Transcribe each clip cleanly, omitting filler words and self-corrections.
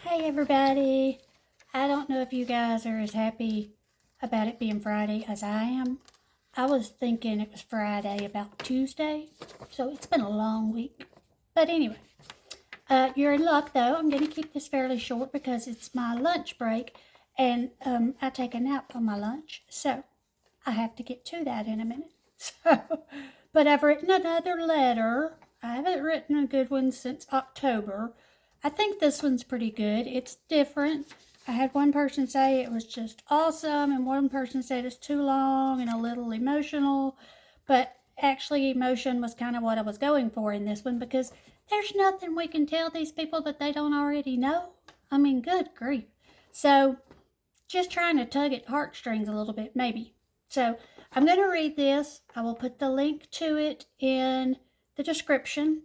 Hey everybody! I don't know if you guys are as happy about it being Friday as I am. I was thinking it was Friday about Tuesday, so it's been a long week. But anyway, you're in luck though. I'm going to keep this fairly short because it's my lunch break and I take a nap on my lunch, so I have to get to that in a minute. But I've written another letter. I haven't written a good one since October. I think this one's pretty good. It's different. I had one person say it was just awesome, and one person said it's too long and a little emotional. But actually, emotion was kind of what I was going for in this one because there's nothing we can tell these people that they don't already know. I mean, good grief. So, just trying to tug at heartstrings a little bit, maybe. So I'm going to read this. I will put the link to it in the description.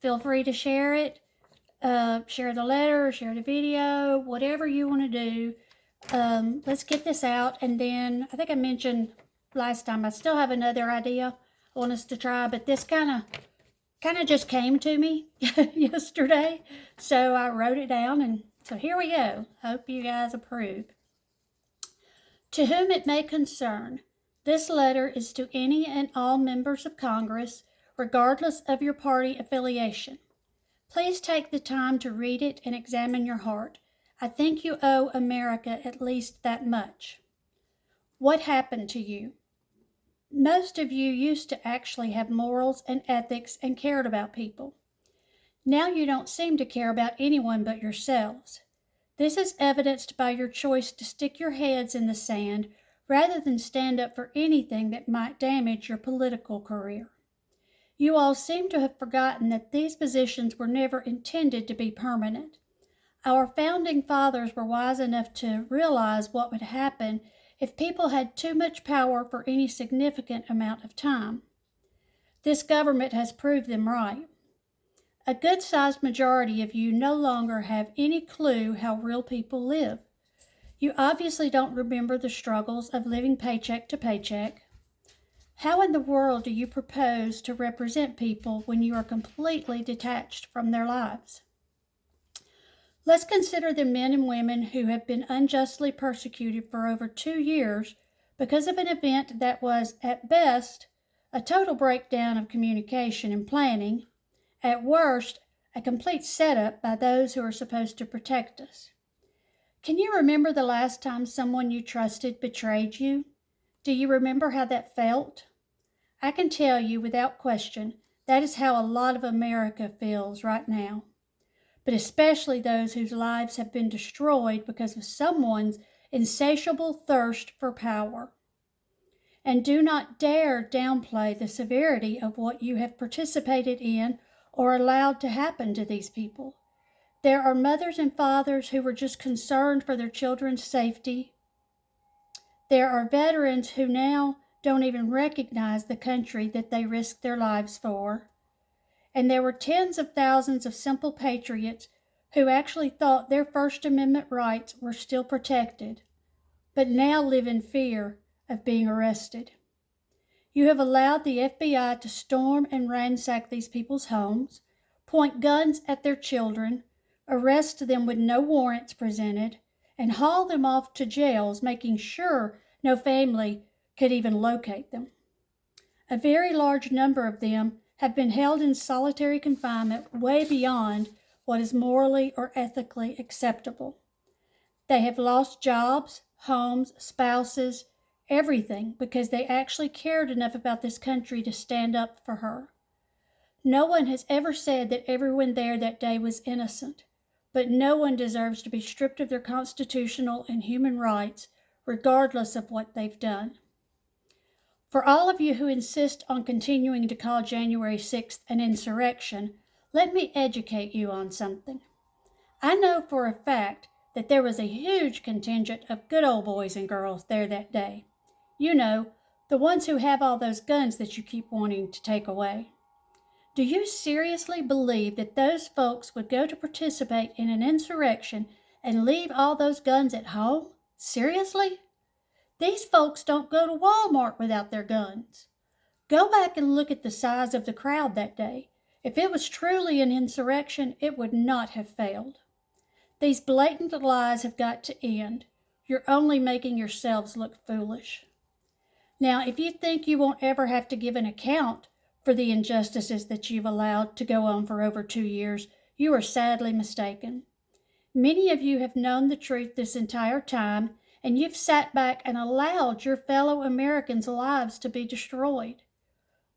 Feel free to share it, share the letter, share the video, whatever you want to do. Let's get this out. And then I think I mentioned last time I still have another idea I want us to try, but this kind of just came to me yesterday. So I wrote it down, and so here we go. Hope you guys approve. To whom it may concern, this letter is to any and all members of Congress, regardless of your party affiliation. Please take the time to read it and examine your heart. I think you owe America at least that much. What happened to you? Most of you used to actually have morals and ethics and cared about people. Now you don't seem to care about anyone but yourselves. This is evidenced by your choice to stick your heads in the sand rather than stand up for anything that might damage your political career. You all seem to have forgotten that these positions were never intended to be permanent. Our founding fathers were wise enough to realize what would happen if people had too much power for any significant amount of time. This government has proved them right. A good-sized majority of you no longer have any clue how real people live. You obviously don't remember the struggles of living paycheck to paycheck. How in the world do you propose to represent people when you are completely detached from their lives? Let's consider the men and women who have been unjustly persecuted for over 2 years because of an event that was, at best, a total breakdown of communication and planning, at worst, a complete setup by those who are supposed to protect us. Can you remember the last time someone you trusted betrayed you? Do you remember how that felt? I can tell you without question that is how a lot of America feels right now, but especially those whose lives have been destroyed because of someone's insatiable thirst for power. And do not dare downplay the severity of what you have participated in or allowed to happen to these people. There are mothers and fathers who were just concerned for their children's safety. There are veterans who now don't even recognize the country that they risked their lives for. And there were tens of thousands of simple patriots who actually thought their First Amendment rights were still protected, but now live in fear of being arrested. You have allowed the FBI to storm and ransack these people's homes, point guns at their children, arrest them with no warrants presented, and haul them off to jails, making sure no family could even locate them. A very large number of them have been held in solitary confinement way beyond what is morally or ethically acceptable. They have lost jobs, homes, spouses, everything because they actually cared enough about this country to stand up for her. No one has ever said that everyone there that day was innocent, but no one deserves to be stripped of their constitutional and human rights, regardless of what they've done. For all of you who insist on continuing to call January 6th an insurrection, let me educate you on something. I know for a fact that there was a huge contingent of good old boys and girls there that day. You know, the ones who have all those guns that you keep wanting to take away. Do you seriously believe that those folks would go to participate in an insurrection and leave all those guns at home? Seriously? These folks don't go to Walmart without their guns. Go back and look at the size of the crowd that day. If it was truly an insurrection, it would not have failed. These blatant lies have got to end. You're only making yourselves look foolish. Now, if you think you won't ever have to give an account for the injustices that you've allowed to go on for over 2 years, you are sadly mistaken. Many of you have known the truth this entire time, and you've sat back and allowed your fellow Americans' lives to be destroyed.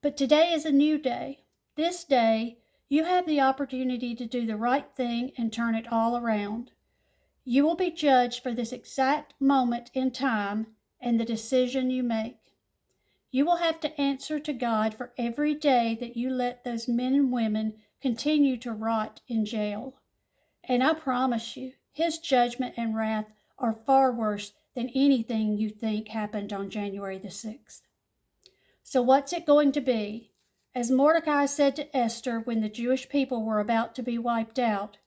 But today is a new day. This day, you have the opportunity to do the right thing and turn it all around. You will be judged for this exact moment in time and the decision you make. You will have to answer to God for every day that you let those men and women continue to rot in jail. And I promise you, His judgment and wrath are far worse than anything you think happened on January the 6th. So what's it going to be? As Mordecai said to Esther when the Jewish people were about to be wiped out,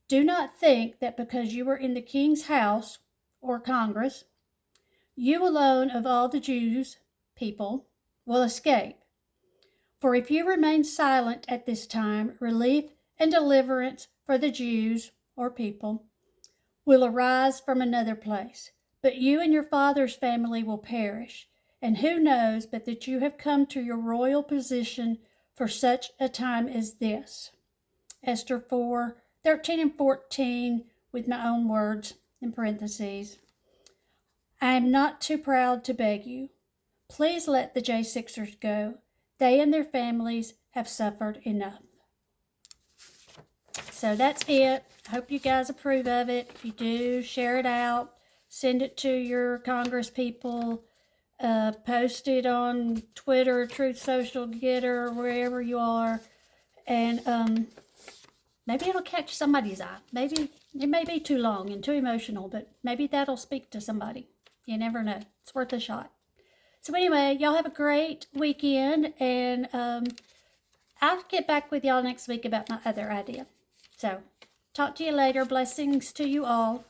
do not think that because you were in the king's house or Congress, you alone of all the Jews people will escape. For if you remain silent at this time, relief and deliverance for the Jews or people will arise from another place, but you and your father's family will perish. And who knows but that you have come to your royal position for such a time as this. Esther 4:13 and 14, with my own words in parentheses. I am not too proud to beg you. Please let the J6ers go. They and their families have suffered enough. So that's it. I hope you guys approve of it. If you do, share it out. Send it to your Congress people. Post it on Twitter, Truth Social, Getter, wherever you are. And maybe it'll catch somebody's eye. Maybe it may be too long and too emotional, but maybe that'll speak to somebody. You never know. It's worth a shot. So anyway, y'all have a great weekend, and I'll get back with y'all next week about my other idea. So talk to you later. Blessings to you all.